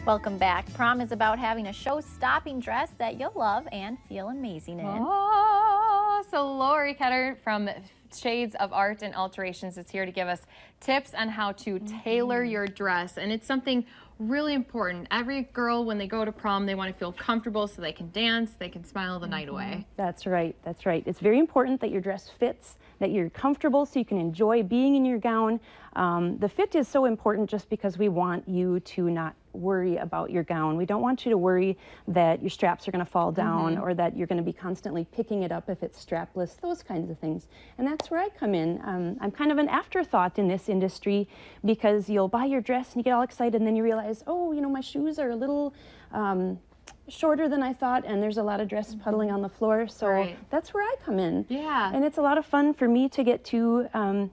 Welcome back. Prom is about having a show-stopping dress that you'll love and feel amazing in. Oh, so Lori Ketter from Shades of Art and Alterations is here to give us tips on how to tailor your dress. And it's something really important. Every girl, when they go to prom, they want to feel comfortable so they can dance, they can smile the night away. That's right, that's right. It's very important that your dress fits, that you're comfortable so you can enjoy being in your gown. The fit is so important just because we want you to not worry about your gown. We don't want you to worry that your straps are going to fall down or that you're going to be constantly picking it up if it's strapless, those kinds of things. And that's where I come in. I'm kind of an afterthought in this industry because you'll buy your dress and you get all excited and then you realize, oh, you know, my shoes are a little shorter than I thought and there's a lot of dress puddling on the floor. So that's where I come in. Yeah. And it's a lot of fun for me to get to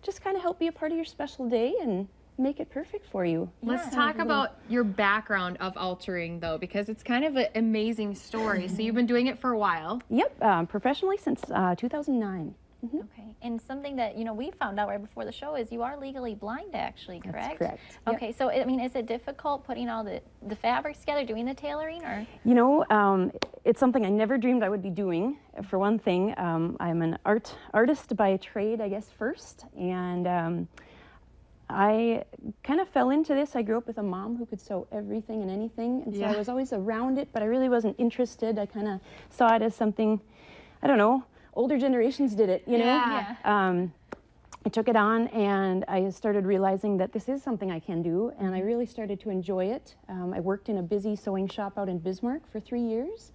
just kind of help be a part of your special day and make it perfect for you. Let's talk about your background of altering though, because it's kind of an amazing story. So you've been doing it for a while. Yep, professionally since 2009. Okay, and something that, you know, we found out right before the show is you are legally blind actually, correct? That's correct. Okay, so I mean, is it difficult putting all the fabrics together, doing the tailoring, or? You know, it's something I never dreamed I would be doing. For one thing, I'm an artist by trade, I guess, first, and I kind of fell into this. I grew up with a mom who could sew everything and anything, and so I was always around it, but I really wasn't interested. I kind of saw it as something, I don't know, older generations did it, you know? I took it on and I started realizing that this is something I can do, and I really started to enjoy it. I worked in a busy sewing shop out in Bismarck for 3 years,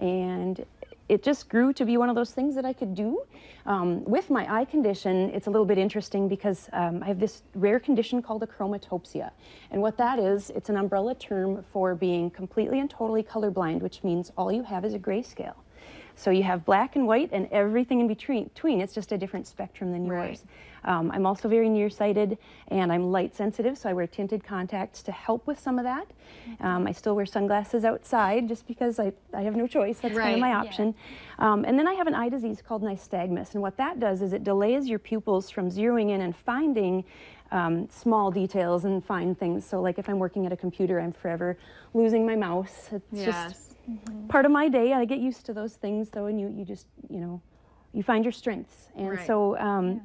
and it just grew to be one of those things that I could do. With my eye condition, it's a little bit interesting because I have this rare condition called achromatopsia. And what that is, it's an umbrella term for being completely and totally colorblind, which means all you have is a grayscale. So you have black and white and everything in between. It's just a different spectrum than yours. I'm also very nearsighted and I'm light sensitive, so I wear tinted contacts to help with some of that. I still wear sunglasses outside just because I have no choice. That's kind of my option. And then I have an eye disease called nystagmus, and what that does is it delays your pupils from zeroing in and finding small details and fine things. So like if I'm working at a computer, I'm forever losing my mouse. It's just part of my day. I get used to those things though, and you just, you know, you find your strengths. And so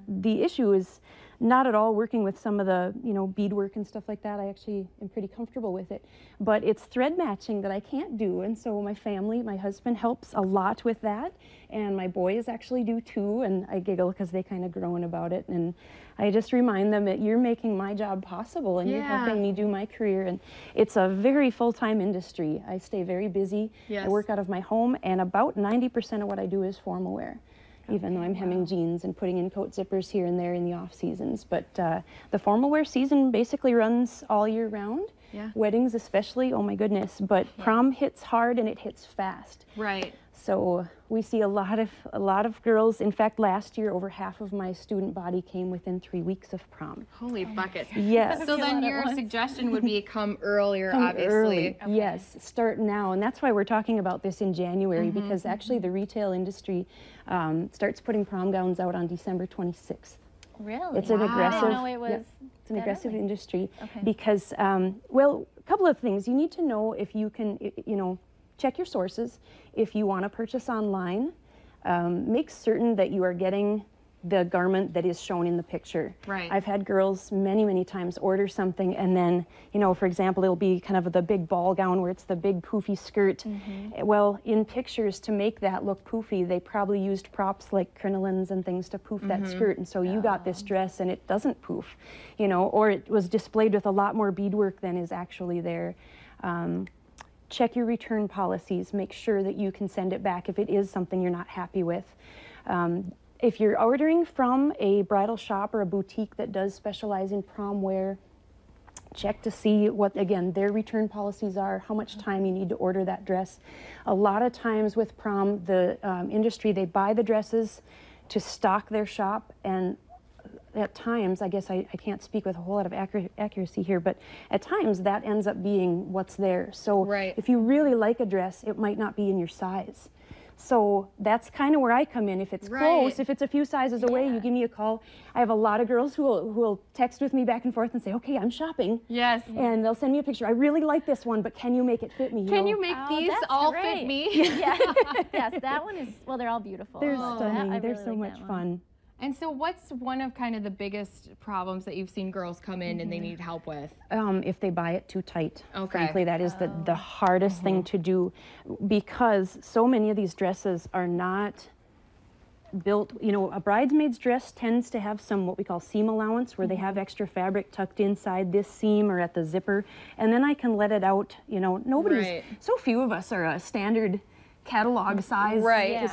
the issue is not at all working with some of the, you know, beadwork and stuff like that. I actually am pretty comfortable with it. But it's thread matching that I can't do. And so my family, my husband helps a lot with that. And my boys actually do too. And I giggle because they kind of groan about it. And I just remind them that you're making my job possible and you're helping me do my career. And it's a very full-time industry. I stay very busy. I work out of my home, and about 90% of what I do is formal wear. Even though I'm hemming jeans and putting in coat zippers here and there in the off seasons. But the formal wear season basically runs all year round. Weddings especially, oh my goodness. But prom hits hard and it hits fast. So we see a lot of girls. In fact, last year over half of my student body came within 3 weeks of prom. Holy buckets. Yes. So then your suggestion would be come earlier, obviously. Early. Yes, start now. And that's why we're talking about this in January, because actually the retail industry starts putting prom gowns out on December 26th. Really? It's an aggressive, I didn't know it was it's an aggressive industry Okay. because, well, a couple of things. You need to know if you can, you know, check your sources. If you want to purchase online, make certain that you are getting the garment that is shown in the picture. I've had girls many times order something and then, you know, for example, it'll be kind of the big ball gown where it's the big poofy skirt. Well, in pictures, to make that look poofy, they probably used props like crinolines and things to poof that skirt, and so you got this dress and it doesn't poof, you know, or it was displayed with a lot more beadwork than is actually there. Check your return policies. Make sure that you can send it back if it is something you're not happy with. If you're ordering from a bridal shop or a boutique that does specialize in prom wear, check to see what, again, their return policies are, how much time you need to order that dress. A lot of times with prom, the industry, they buy the dresses to stock their shop, and at times, I guess I can't speak with a whole lot of accuracy here, but at times that ends up being what's there. So if you really like a dress, it might not be in your size. So that's kind of where I come in. If it's close, if it's a few sizes away, you give me a call. I have a lot of girls who will text with me back and forth and say, okay, I'm shopping. Yes. And they'll send me a picture. I really like this one, but can you make it fit me? Can you make these all fit me? Yeah. Yes, that one is, well, they're all beautiful. They're stunning. They're really so like much fun. And so what's one of kind of the biggest problems that you've seen girls come in and they need help with? If they buy it too tight. Okay. Frankly, that is the hardest thing to do, because so many of these dresses are not built. You know, a bridesmaid's dress tends to have some what we call seam allowance, where they have extra fabric tucked inside this seam or at the zipper, and then I can let it out. You know, so few of us are a standard catalog size.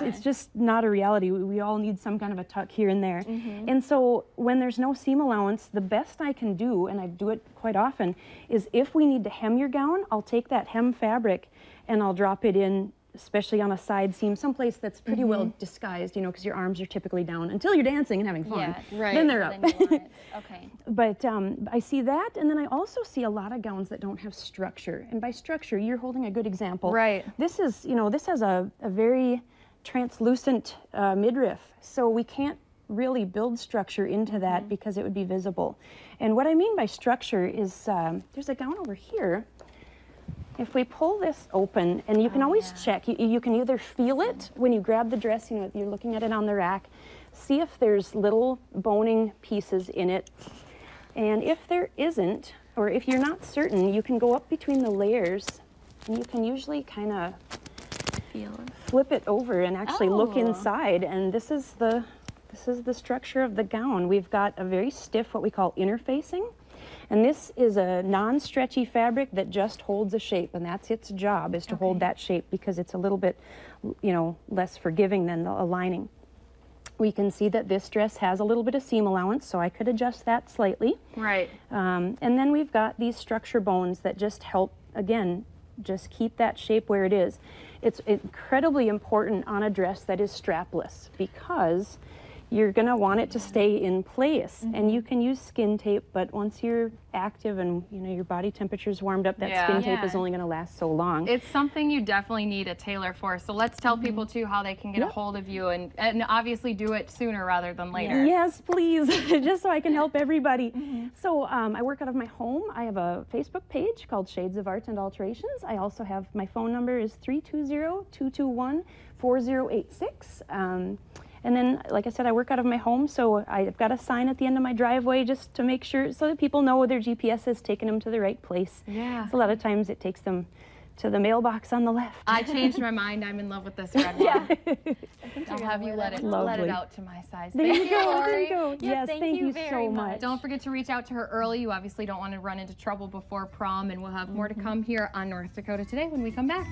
It's just not a reality. We all need some kind of a tuck here and there. And so when there's no seam allowance, the best I can do, and I do it quite often, is if we need to hem your gown, I'll take that hem fabric and I'll drop it in, especially on a side seam, someplace that's pretty well disguised, you know, because your arms are typically down until you're dancing and having fun. Then they're up. Okay. But I see that, and then I also see a lot of gowns that don't have structure. And by structure, you're holding a good example. This is, you know, this has a very translucent midriff, so we can't really build structure into that because it would be visible. And what I mean by structure is there's a gown over here. If we pull this open, and you can always check, you can either feel it when you grab the dress, you know, you're looking at it on the rack, see if there's little boning pieces in it. And if there isn't, or if you're not certain, you can go up between the layers, and you can usually kind of flip it over and actually look inside. And this is the structure of the gown. We've got a very stiff, what we call interfacing. And this is a non-stretchy fabric that just holds a shape, and that's its job, is to hold that shape, because it's a little bit, you know, less forgiving than the lining. We can see that this dress has a little bit of seam allowance, so I could adjust that slightly. And then we've got these structure bones that just help, again, just keep that shape where it is. It's incredibly important on a dress that is strapless, because you're going to want it to stay in place. And you can use skin tape, but once you're active and, you know, your body temperature's warmed up, that skin tape is only going to last so long. It's something you definitely need a tailor for. So let's tell people too how they can get a hold of you, and obviously do it sooner rather than later. Yes, please, just so I can help everybody. So I work out of my home. I have a Facebook page called Shades of Art and Alterations. I also have, my phone number is 320-221-4086. And then, like I said, I work out of my home, so I've got a sign at the end of my driveway just to make sure, so that people know their GPS has taken them to the right place. So a lot of times it takes them to the mailbox on the left. I changed my mind. I'm in love with this red one. I'll have you let it out to my size. Thank you, Lori. Yes, thank you so much. Don't forget to reach out to her early. You obviously don't want to run into trouble before prom, and we'll have more to come here on North Dakota Today when we come back.